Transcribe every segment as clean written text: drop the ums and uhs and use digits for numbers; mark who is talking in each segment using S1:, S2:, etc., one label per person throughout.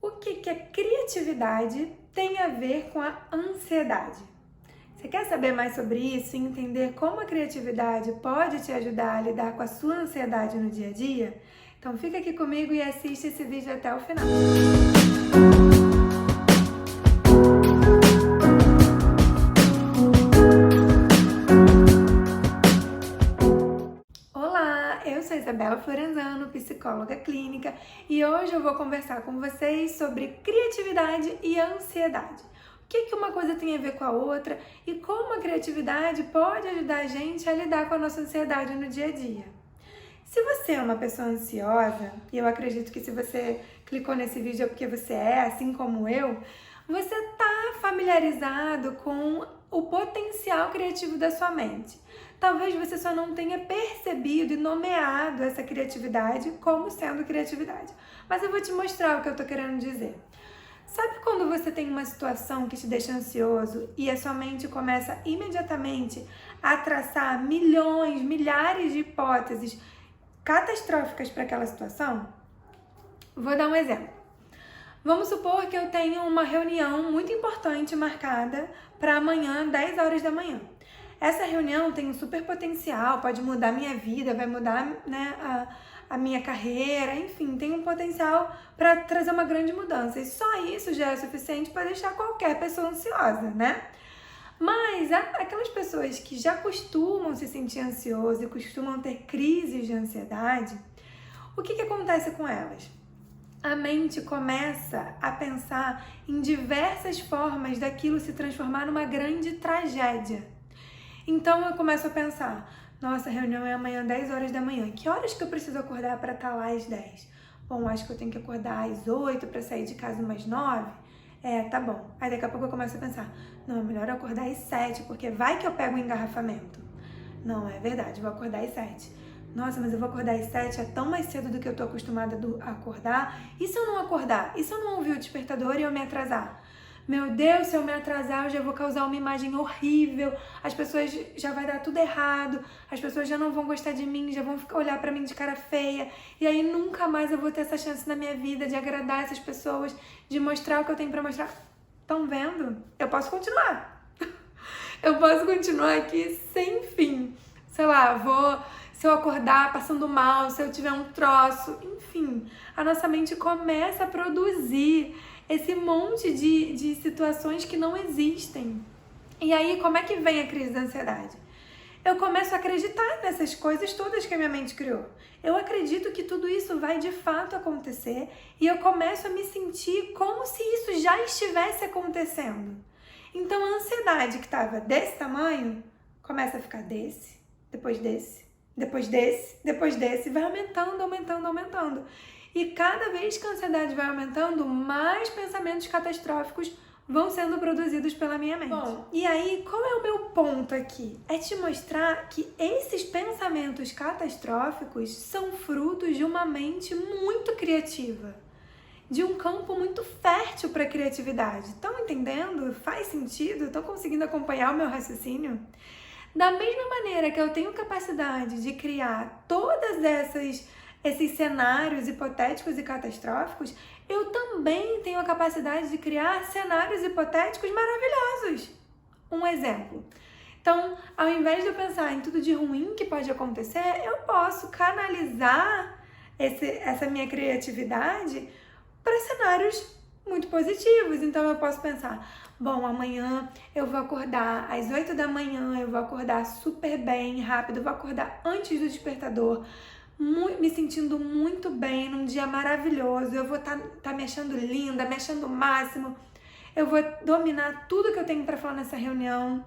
S1: O que a criatividade tem a ver com a ansiedade? Você quer saber mais sobre isso e entender como a criatividade pode te ajudar a lidar com a sua ansiedade no dia a dia? Então fica aqui comigo e assiste esse vídeo até o final. Olá, eu sou Isabela Florenzano, psicóloga clínica, e hoje eu vou conversar com vocês sobre criatividade e ansiedade. O que uma coisa tem a ver com a outra e como a criatividade pode ajudar a gente a lidar com a nossa ansiedade no dia a dia. Se você é uma pessoa ansiosa, e eu acredito que se você clicou nesse vídeo é porque você é, assim como eu, você está familiarizado com o potencial criativo da sua mente. Talvez você só não tenha percebido e nomeado essa criatividade como sendo criatividade. Mas eu vou te mostrar o que eu estou querendo dizer. Sabe quando você tem uma situação que te deixa ansioso e a sua mente começa imediatamente a traçar milhões, milhares de hipóteses catastróficas para aquela situação? Vou dar um exemplo. Vamos supor que eu tenho uma reunião muito importante marcada para amanhã, 10 horas da manhã. Essa reunião tem um super potencial, pode mudar a minha vida, vai mudar, a minha carreira, enfim, tem um potencial para trazer uma grande mudança. E só isso já é suficiente para deixar qualquer pessoa ansiosa, né? Mas aquelas pessoas que já costumam se sentir ansiosas e costumam ter crises de ansiedade, o que acontece com elas? A mente começa a pensar em diversas formas daquilo se transformar numa grande tragédia. Então eu começo a pensar, nossa, a reunião é amanhã 10 horas da manhã, que horas que eu preciso acordar para estar lá às 10? Bom, acho que eu tenho que acordar às 8 para sair de casa umas 9. Tá bom. Aí daqui a pouco eu começo a pensar, não, é melhor eu acordar às 7, porque vai que eu pego um engarrafamento. Não, é verdade, eu vou acordar às 7. Nossa, mas eu vou acordar às 7, é tão mais cedo do que eu tô acostumada a acordar. E se eu não acordar? E se eu não ouvir o despertador e eu me atrasar? Meu Deus, se eu me atrasar, eu já vou causar uma imagem horrível, as pessoas já vai dar tudo errado, as pessoas já não vão gostar de mim, já vão olhar pra mim de cara feia, e aí nunca mais eu vou ter essa chance na minha vida de agradar essas pessoas, de mostrar o que eu tenho pra mostrar. Estão vendo? Eu posso continuar. Eu posso continuar aqui sem fim. Sei lá, se eu acordar passando mal, se eu tiver um troço, enfim, a nossa mente começa a produzir esse monte de situações que não existem. E aí, como é que vem a crise da ansiedade? Eu começo a acreditar nessas coisas todas que a minha mente criou. Eu acredito que tudo isso vai de fato acontecer e eu começo a me sentir como se isso já estivesse acontecendo. Então, a ansiedade que estava desse tamanho começa a ficar desse, depois desse, depois desse, depois desse, vai aumentando, aumentando, aumentando. E cada vez que a ansiedade vai aumentando, mais pensamentos catastróficos vão sendo produzidos pela minha mente. Bom, e aí, qual é o meu ponto aqui? É te mostrar que esses pensamentos catastróficos são frutos de uma mente muito criativa, de um campo muito fértil para a criatividade. Estão entendendo? Faz sentido? Estão conseguindo acompanhar o meu raciocínio? Da mesma maneira que eu tenho capacidade de criar todas esses cenários hipotéticos e catastróficos, eu também tenho a capacidade de criar cenários hipotéticos maravilhosos. Um exemplo. Então, ao invés de eu pensar em tudo de ruim que pode acontecer, eu posso canalizar essa minha criatividade para cenários muito positivos. Então, eu posso pensar, bom, amanhã eu vou acordar às 8 da manhã, eu vou acordar super bem, rápido, eu vou acordar antes do despertador, me sentindo muito bem, num dia maravilhoso, eu vou tá me achando linda, me achando o máximo, eu vou dominar tudo que eu tenho para falar nessa reunião,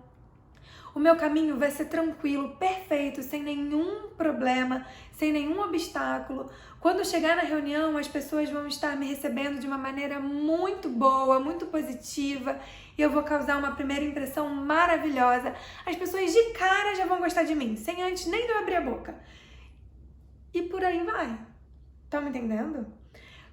S1: o meu caminho vai ser tranquilo, perfeito, sem nenhum problema, sem nenhum obstáculo. Quando eu chegar na reunião, as pessoas vão estar me recebendo de uma maneira muito boa, muito positiva, e eu vou causar uma primeira impressão maravilhosa. As pessoas de cara já vão gostar de mim, sem antes nem de eu abrir a boca. E por aí vai. Estão me entendendo?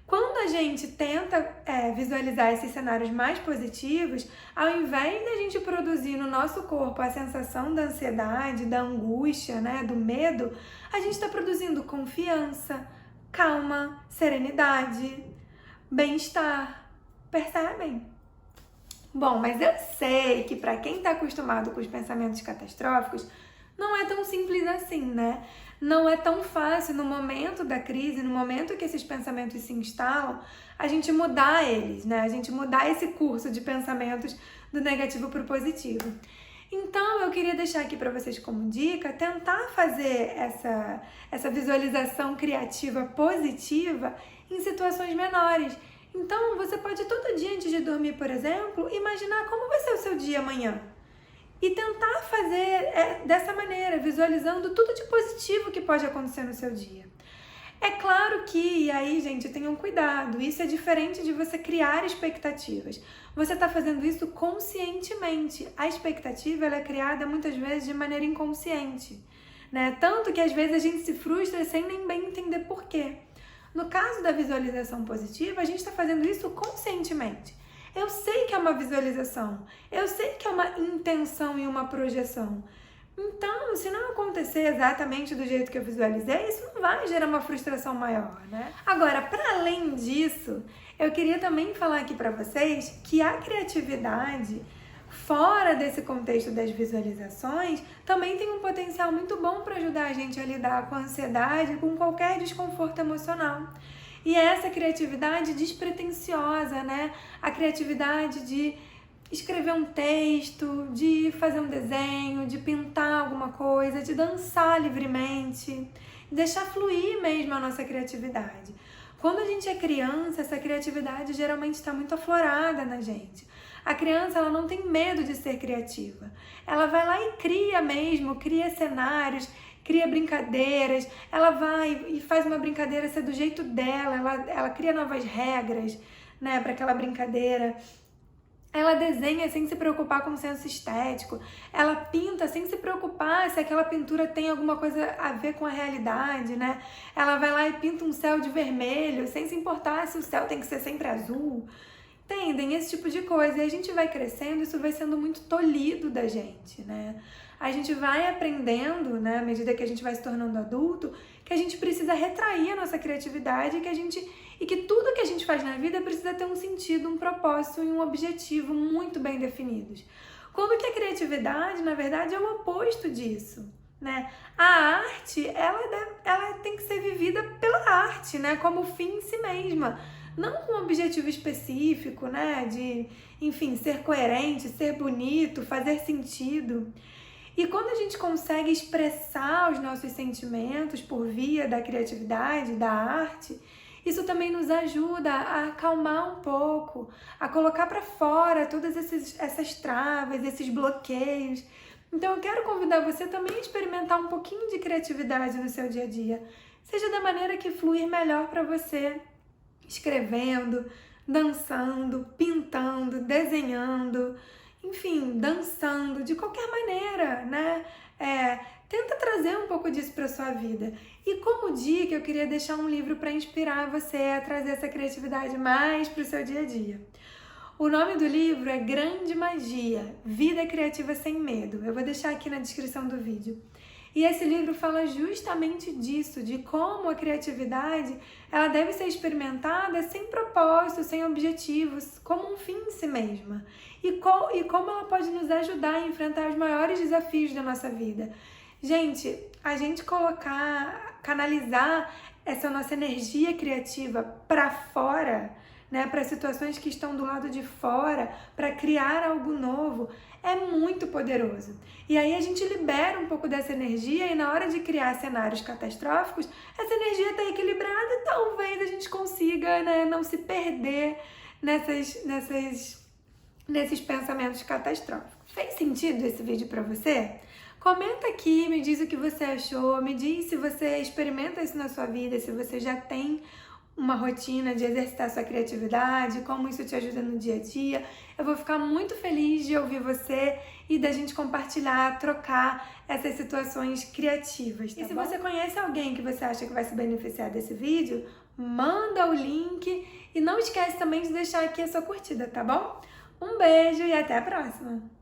S1: Quando a gente tenta visualizar esses cenários mais positivos, ao invés da gente produzir no nosso corpo a sensação da ansiedade, da angústia, né, do medo, a gente está produzindo confiança, calma, serenidade. bem-estar. Percebem? Bom, mas eu sei que para quem está acostumado com os pensamentos catastróficos, não é tão simples assim, né? Não é tão fácil no momento da crise, no momento que esses pensamentos se instalam, a gente mudar eles, né? A gente mudar esse curso de pensamentos do negativo para o positivo. Então, eu queria deixar aqui para vocês como dica, tentar fazer essa visualização criativa positiva em situações menores. Então, você pode todo dia antes de dormir, por exemplo, imaginar como vai ser o seu dia amanhã. E tentar fazer dessa maneira, visualizando tudo de positivo que pode acontecer no seu dia. É claro que, e aí, gente, tenham cuidado, isso é diferente de você criar expectativas. Você está fazendo isso conscientemente. A expectativa ela é criada muitas vezes de maneira inconsciente, né? Tanto que às vezes a gente se frustra sem nem bem entender por quê. No caso da visualização positiva, a gente está fazendo isso conscientemente. Eu sei que é uma visualização, eu sei que é uma intenção e uma projeção. Então, se não acontecer exatamente do jeito que eu visualizei, isso não vai gerar uma frustração maior, né? Agora, para além disso, eu queria também falar aqui para vocês que a criatividade, fora desse contexto das visualizações, também tem um potencial muito bom para ajudar a gente a lidar com a ansiedade e com qualquer desconforto emocional. E é essa criatividade despretensiosa, né? A criatividade de escrever um texto, de fazer um desenho, de pintar alguma coisa, de dançar livremente, deixar fluir mesmo a nossa criatividade. Quando a gente é criança, essa criatividade geralmente está muito aflorada na gente. A criança ela não tem medo de ser criativa. Ela vai lá e cria mesmo, cria cenários, cria brincadeiras, ela vai e faz uma brincadeira ser do jeito dela, ela cria novas regras, né, para aquela brincadeira. Ela desenha sem se preocupar com o senso estético, ela pinta sem se preocupar se aquela pintura tem alguma coisa a ver com a realidade, né? Ela vai lá e pinta um céu de vermelho, sem se importar se o céu tem que ser sempre azul. Entendem? Esse tipo de coisa. E a gente vai crescendo, isso vai sendo muito tolhido da gente, né? A gente vai aprendendo, né, à medida que a gente vai se tornando adulto, que a gente precisa retrair a nossa criatividade e que tudo que a gente faz na vida precisa ter um sentido, um propósito e um objetivo muito bem definidos. Quando que a criatividade, na verdade, é o oposto disso, né? A arte, ela tem que ser vivida pela arte, né, como fim em si mesma. Não com um objetivo específico, né, de, enfim, ser coerente, ser bonito, fazer sentido. E quando a gente consegue expressar os nossos sentimentos por via da criatividade, da arte, isso também nos ajuda a acalmar um pouco, a colocar para fora todas essas travas, esses bloqueios. Então eu quero convidar você também a experimentar um pouquinho de criatividade no seu dia a dia. Seja da maneira que fluir melhor para você. Escrevendo, dançando, pintando, desenhando, enfim, dançando, de qualquer maneira, né? Tenta trazer um pouco disso para sua vida. E como dica, eu queria deixar um livro para inspirar você a trazer essa criatividade mais para o seu dia a dia. O nome do livro é Grande Magia, Vida Criativa Sem Medo. Eu vou deixar aqui na descrição do vídeo. E esse livro fala justamente disso, de como a criatividade ela deve ser experimentada sem propósito, sem objetivos, como um fim em si mesma. E como ela pode nos ajudar a enfrentar os maiores desafios da nossa vida. Gente, a gente canalizar essa nossa energia criativa para fora, né, para situações que estão do lado de fora, para criar algo novo, é muito poderoso. E aí a gente libera um pouco dessa energia e na hora de criar cenários catastróficos, essa energia está equilibrada e talvez a gente consiga, né, não se perder nesses pensamentos catastróficos. Fez sentido esse vídeo para você? Comenta aqui, me diz o que você achou, me diz se você experimenta isso na sua vida, se você já tem uma rotina de exercitar sua criatividade, como isso te ajuda no dia a dia. Eu vou ficar muito feliz de ouvir você e da gente compartilhar, trocar essas situações criativas, tá bom? E se você conhece alguém que você acha que vai se beneficiar desse vídeo, manda o link e não esquece também de deixar aqui a sua curtida, tá bom? Um beijo e até a próxima!